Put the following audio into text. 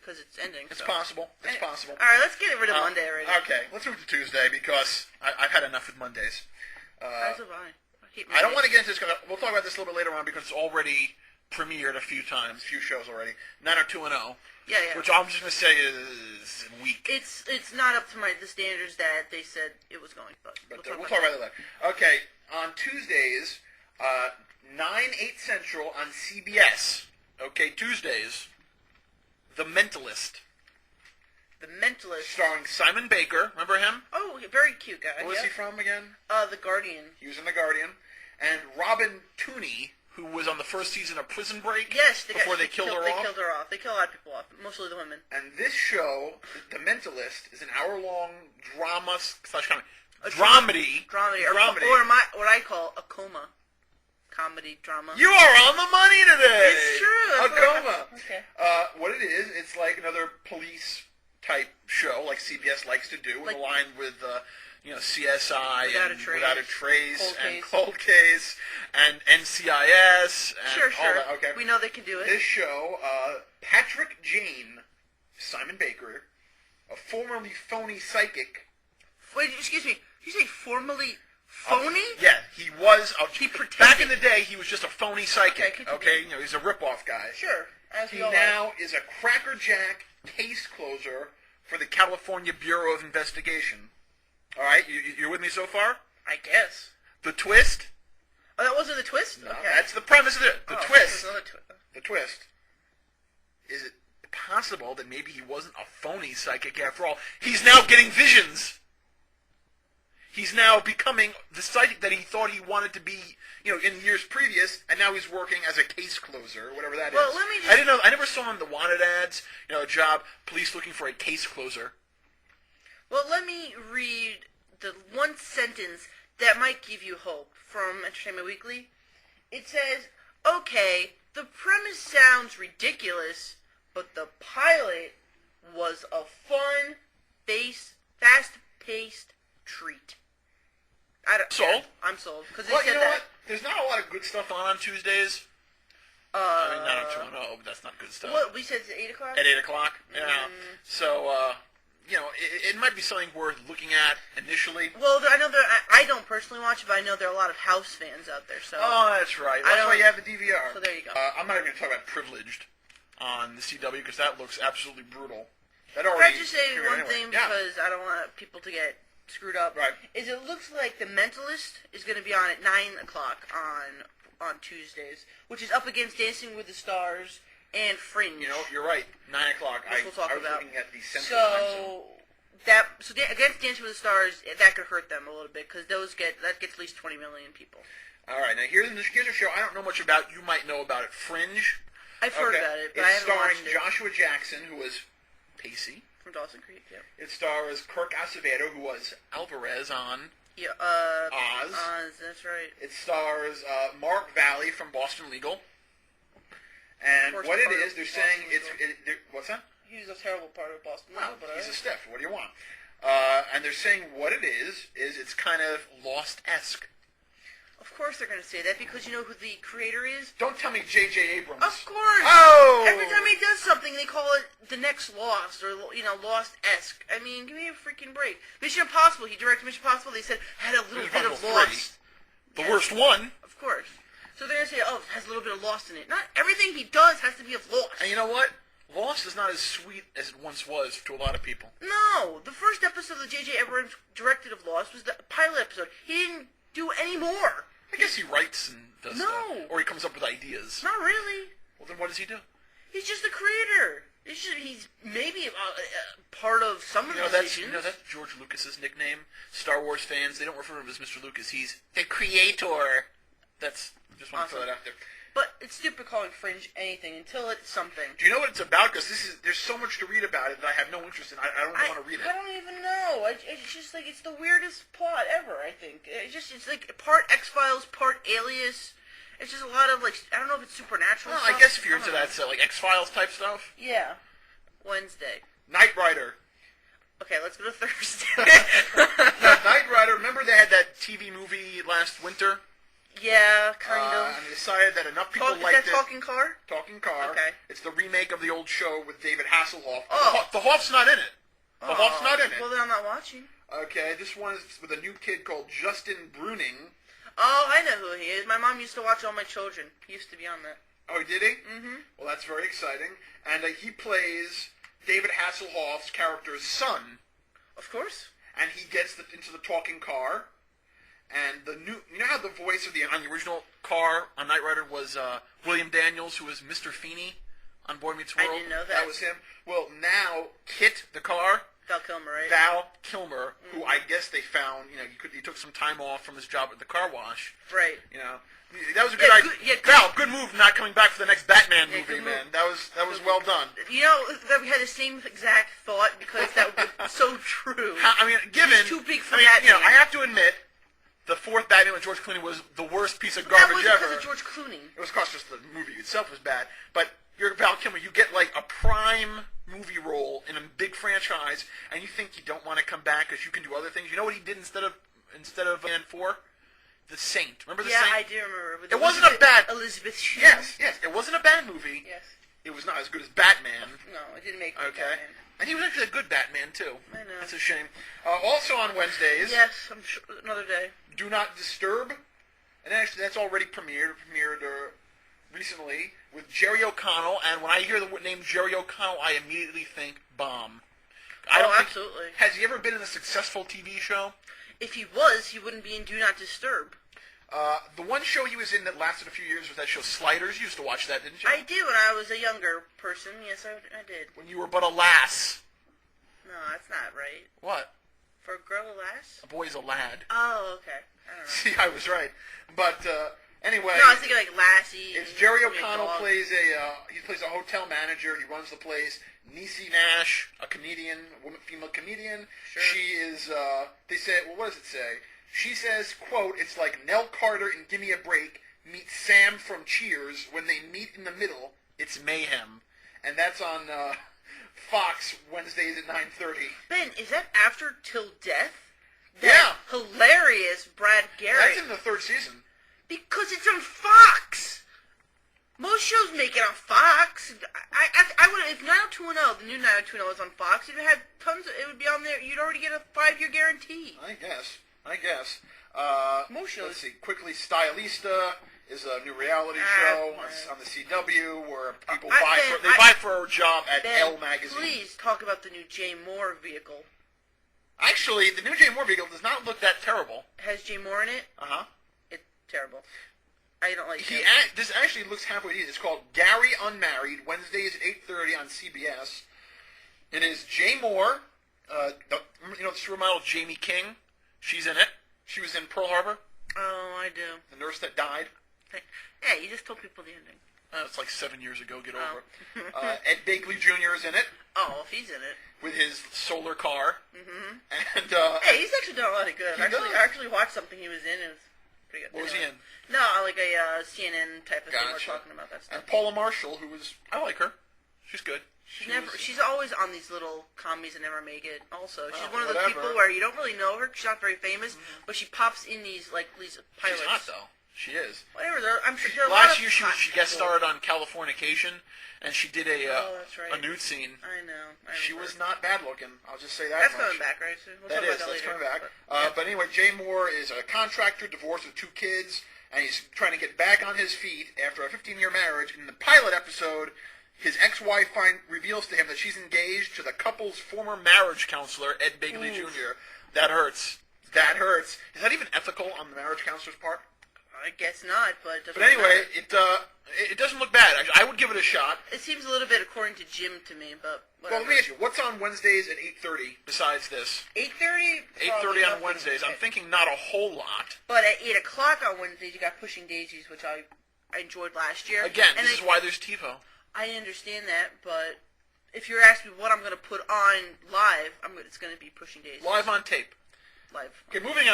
because it's ending. It's possible. It's possible. All right, let's get rid of Monday already. Okay, let's move to Tuesday because I've had enough with Mondays. As have I. I don't want to get into this because we'll talk about this a little bit later on because it's already premiered a few shows already. 90210. Yeah. Which I'm just going to say is weak. It's not up to the standards that they said it was going, but we'll talk about it later. Okay, on Tuesdays, 9/8 Central on CBS. Okay, Tuesdays, The Mentalist. The Mentalist. Starring Simon Baker. Remember him? Oh, very cute guy. Where was he from again? The Guardian. He was in The Guardian. And Robin Tooney, who was on the first season of Prison Break. Yes. Before they killed her off. They killed her off. They kill a lot of people off, mostly the women. And this show, The Mentalist, is an hour-long drama / dramedy. Or what I call a coma. Comedy, drama. You are on the money today! It's true. A coma. Okay. What it is, it's like another police-type show, like CBS likes to do, aligned with, CSI Without a Trace and Cold Case and NCIS. And sure. All that. Okay. We know they can do it. This show, Patrick Jane, Simon Baker, a formerly phony psychic. Wait, excuse me. Did you say formerly phony? Yeah, he was. He pretended. Back in the day, he was just a phony psychic. Okay, he's a rip-off guy. Sure. He now is a crackerjack case closer for the California Bureau of Investigation. All right, you're with me so far? I guess. The twist? Oh, that wasn't the twist? No, okay. That's the premise of it. The twist. The twist. Is it possible that maybe he wasn't a phony psychic after all? He's now getting visions. He's now becoming the psychic that he thought he wanted to be, in years previous, and now he's working as a case closer, or whatever that is. Well, let me just... I didn't know. I never saw on the wanted ads, a job, police looking for a case closer. Well, let me read the one sentence that might give you hope from Entertainment Weekly. It says, okay, the premise sounds ridiculous, but the pilot was a fun, fast-paced treat. Sold? I'm sold. Well, you know what? There's not a lot of good stuff on Tuesdays. I mean, not on 210, but that's not good stuff. What, we said it's at 8 o'clock? At 8 o'clock, yeah. So, it might be something worth looking at initially. Well, I know I don't personally watch it, but I know there are a lot of House fans out there. So. Oh, that's right. That's why you have the DVR. So there you go. I'm not even going to talk about Privileged on the CW because that looks absolutely brutal. Can I just say one thing because I don't want people to get screwed up? Right. Is it looks like The Mentalist is going to be on at 9 o'clock on Tuesdays, which is up against Dancing with the Stars and Fringe. You're right. 9 o'clock. Which we'll talk I was about. looking at the Central Time Zone. Against Dancing with the Stars, that could hurt them a little bit because that gets at least 20 million people. All right. Now here's a show I don't know much about. You might know about it. Fringe. I've heard about it, but I haven't watched it. It's starring Joshua Jackson, who was Pacey. From Dawson Creek, yeah. It stars Kirk Acevedo, who was Alvarez on Oz. That's right. It stars Mark Valley from Boston Legal. And what it is, they're saying what's that? He's a terrible part of Boston Legal, but he's a stiff. What do you want? And they're saying what it is it's kind of Lost-esque. Of course they're going to say that because you know who the creator is? Don't tell me J.J. Abrams. Of course. Oh! Every time he does something, they call it the next Lost or, Lost-esque. I mean, give me a freaking break. Mission Impossible, he directed Mission Impossible, they said had a little bit of Lost. The worst one. Of course. So they're going to say, it has a little bit of Lost in it. Not everything he does has to be of Lost. And you know what? Lost is not as sweet as it once was to a lot of people. No. The first episode that J.J. Abrams directed of Lost was the pilot episode. He didn't do any more. I guess he writes and does stuff. Or he comes up with ideas. Not really. Well, then what does he do? He's just the creator. He's maybe part of some of the decisions. That's George Lucas's nickname. Star Wars fans, they don't refer to him as Mr. Lucas. He's the creator. Just want to throw that out there. But it's stupid calling Fringe anything until it's something. Do you know what it's about? Because there's so much to read about it that I have no interest in. I don't want to read it. I don't even know. It's just like it's the weirdest plot ever. I think it's like part X-Files, part Alias. It's just a lot of I don't know if it's supernatural. Well, stuff. I guess if you're into that, like X-Files type stuff. Yeah. Wednesday. Knight Rider. Okay, let's go to Thursday. Knight Rider. Remember they had that TV movie last winter? Yeah, kind of. And they decided that enough people Is liked that Talking Car? Talking Car. Okay. It's the remake of the old show with David Hasselhoff. Oh. The Hoff's not in it. The Hoff's not in it. Well, then I'm not watching. Okay, this one is with a new kid called Justin Bruning. Oh, I know who he is. My mom used to watch All My Children. He used to be on that. Oh, did he? Mm-hmm. Well, that's very exciting. And he plays David Hasselhoff's character's son. Of course. And he gets into the talking car. And you know how the voice on the original car on Knight Rider was William Daniels, who was Mr. Feeney on Boy Meets World? I didn't know that. That was him. Well, now Kit, the car, Val Kilmer, right? Val Kilmer, who I guess they found, he took some time off from his job at the car wash. Right. That was a good idea. Val, good move not coming back for the next Batman movie, man. That was well done. That we had the same exact thought because that was so true. Given He's too big for Batman. I have to admit, the fourth Batman with George Clooney was the worst piece of garbage that was ever. because of George Clooney. It was because just the movie itself was bad. But you're Val Kilmer. You get like a prime movie role in a big franchise, and you think you don't want to come back because you can do other things. You know what he did instead of Man 4? The Saint. Remember The Saint? Yeah, I do remember. With it wasn't a bad... Elizabeth Shue. Yes. It wasn't a bad movie. Yes. It was not as good as Batman. No, it didn't make Okay. Batman. And he was actually a good Batman, too. I know. That's a shame. Also on Wednesdays... Yes, I'm sure. Another day. Do Not Disturb. And actually, that's already premiered recently with Jerry O'Connell. And when I hear the name Jerry O'Connell, I immediately think bomb. Absolutely. Has he ever been in a successful TV show? If he was, he wouldn't be in Do Not Disturb. The one show he was in that lasted a few years was that show Sliders. You used to watch that, didn't you? I did when I was a younger person. Yes, I did. When you were but a lass. No, that's not right. What? For a girl, a lass? A boy's a lad. Oh, okay. I don't know. See, I was right. But anyway, no, I was thinking like Lassie. it's Jerry O'Connell plays a hotel manager. He runs the place. Niecy Nash, a comedian, female comedian. Sure. She is. They say. Well, what does it say? She says, "Quote: It's like Nell Carter in Gimme a Break meets Sam from Cheers. When they meet in the middle, it's mayhem." And that's on Fox Wednesdays at 9:30. Ben, is that after Till Death? Yeah. Hilarious Brad Garrett. That's in the third season. Because it's on Fox. Most shows make it on Fox. I would, if 90210, the new 90210 was on Fox, if it had tons, it would be on there. You'd already get a 5-year guarantee. I guess. Most shows. Let's see. Quickly, Stylista is a new reality show on the CW where people buy for a job at Elle magazine. Please talk about the new Jay Moore vehicle. Actually, the new Jay Moore vehicle does not look that terrible. Has Jay Moore in it? Uh-huh. It's terrible. I don't like it. This actually looks halfway decent. It's called Gary Unmarried, Wednesdays at 8:30 on CBS. It is Jay Moore, the supermodel Jamie King. She's in it. She was in Pearl Harbor. Oh, I do. The nurse that died. Yeah, you just told people the ending. It's like 7 years ago. Get over it. Ed Begley Jr. is in it. Oh, if he's in it. With his solar car. Mm-hmm. And hey, he's actually done a lot of good. I actually watched something he was in. It was pretty good. What was he in? No, like a CNN type of thing. We're talking about that stuff. And Paula Marshall, I like her. She's good. She's always on these little comedies that never make it. Also, she's one of those people whatever. where you don't really know her. She's not very famous, but she pops in these pilots. She's hot though. She is. Whatever. I'm sure. Last year she guest starred on Californication, and she did that's right. a nude scene. I know. She was not bad looking. I'll just say that. That's much. coming back, right? So we'll That's later. coming back. Yeah. But anyway, Jay Moore is a contractor, divorced with 2 kids, and he's trying to get back on his feet after a 15-year marriage. In the pilot episode, his ex-wife reveals to him that she's engaged to the couple's former marriage counselor, Ed Begley Jr. That hurts. That hurts. Is that even ethical on the marriage counselor's part? I guess not, but it doesn't But anyway, matter. it doesn't look bad. I would give it a shot. It seems a little bit according to Jim to me, but whatever. Well, let me ask you, what's on Wednesdays at 8:30 besides this? 8:30? 8:30 on Wednesdays. I'm thinking not a whole lot. But at 8 o'clock on Wednesdays, you got Pushing Daisies, which I enjoyed last year. Again, this is why there's TiVo. I understand that, but if you're asking me what I'm going to put on live, it's going to be Pushing Daisies. Live on tape. Live. Okay, moving on.